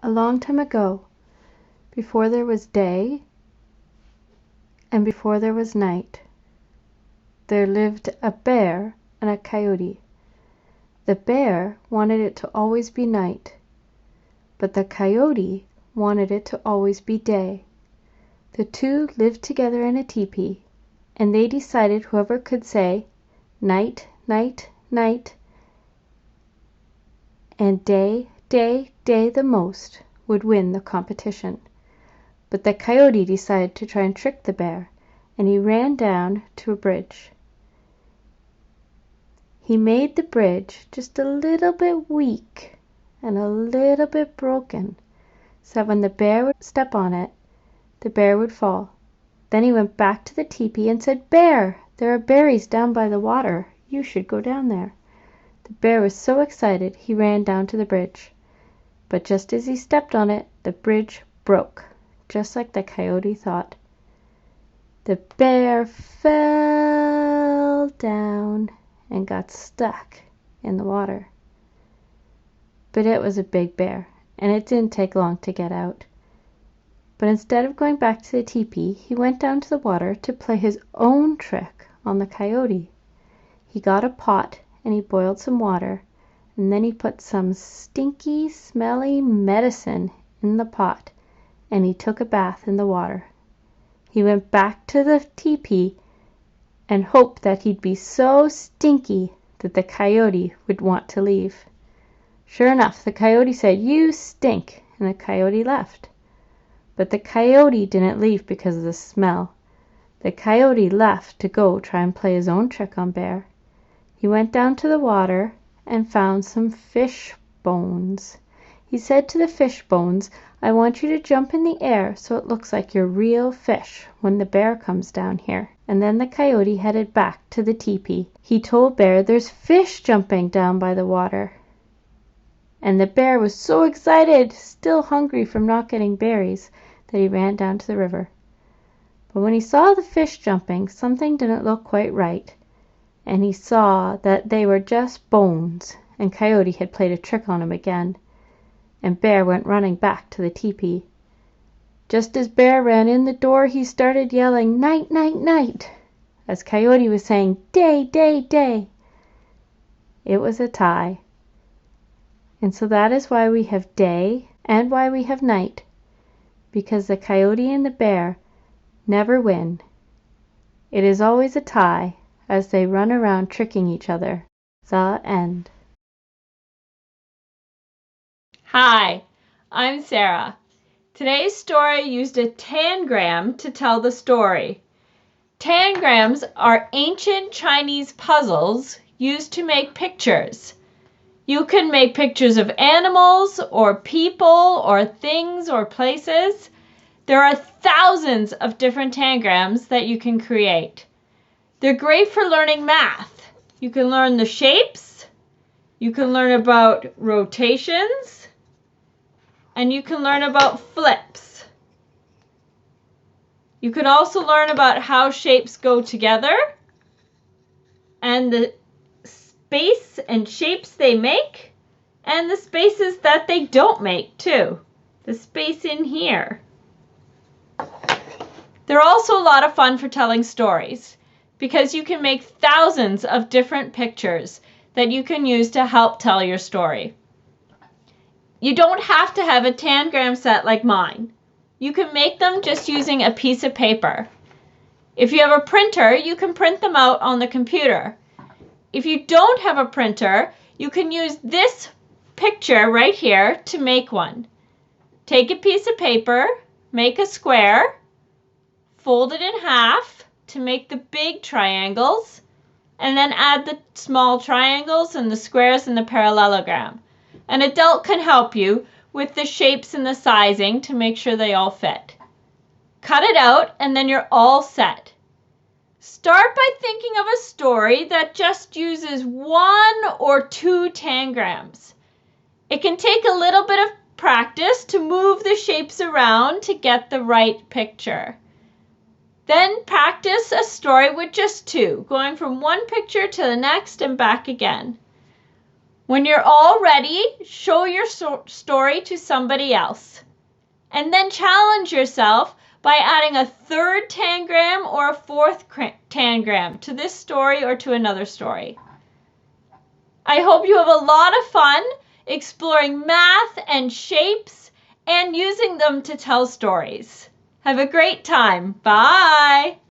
A long time ago, before there was day and before there was night, there lived a bear and a coyote. The bear wanted it to always be night, but the coyote wanted it to always be day. The two lived together in a teepee, and they decided whoever could say night, night, night, and day, day, day the most would win the competition. But the coyote decided to try and trick the bear, and he ran down to a bridge. He made the bridge just a little bit weak and a little bit broken, so that when the bear would step on it, the bear would fall. Then he went back to the teepee and said, "Bear, there are berries down by the water. You should go down there." The bear was so excited he ran down to the bridge. But just as he stepped on it, the bridge broke, just like the coyote thought. The bear fell down and got stuck in the water. But it was a big bear, and it didn't take long to get out. But instead of going back to the teepee, he went down to the water to play his own trick on the coyote. He got a pot and he boiled some water, and then he put some stinky, smelly medicine in the pot, and he took a bath in the water. He went back to the teepee and hoped that he'd be so stinky that the coyote would want to leave. Sure enough, the coyote said, "You stink," and the coyote left. But the coyote didn't leave because of the smell. The coyote left to go try and play his own trick on Bear. He went down to the water and found some fish bones. He said to the fish bones, "I want you to jump in the air so it looks like you're real fish when the bear comes down here." And then the coyote headed back to the teepee. He told Bear, "There's fish jumping down by the water." And the bear was so excited, still hungry from not getting berries, that he ran down to the river. But when he saw the fish jumping, something didn't look quite right, and he saw that they were just bones, and Coyote had played a trick on him again, and Bear went running back to the teepee. Just as Bear ran in the door, he started yelling, "Night, night, night," as Coyote was saying, "Day, day, day." It was a tie. And so that is why we have day and why we have night, because the coyote and the bear never win. It is always a tie as they run around tricking each other. The end. Hi, I'm Sarah. Today's story used a tangram to tell the story. Tangrams are ancient Chinese puzzles used to make pictures. You can make pictures of animals or people or things or places. There are thousands of different tangrams that you can create. They're great for learning math. You can learn the shapes, you can learn about rotations, and you can learn about flips. You can also learn about how shapes go together and the space and shapes they make, and the spaces that they don't make too. The space in here. They're also a lot of fun for telling stories because you can make thousands of different pictures that you can use to help tell your story. You don't have to have a tangram set like mine. You can make them just using a piece of paper. If you have a printer, you can print them out on the computer. If you don't have a printer, you can use this picture right here to make one. Take a piece of paper, make a square, fold it in half to make the big triangles, and then add the small triangles and the squares and the parallelogram. An adult can help you with the shapes and the sizing to make sure they all fit. Cut it out and then you're all set. Start by thinking of a story that just uses 1 or 2 tangrams. It can take a little bit of practice to move the shapes around to get the right picture. Then practice a story with just 2, going from one picture to the next and back again. When you're all ready, show your story to somebody else. And then challenge yourself by adding a third tangram or a fourth tangram to this story or to another story. I hope you have a lot of fun exploring math and shapes and using them to tell stories. Have a great time. Bye!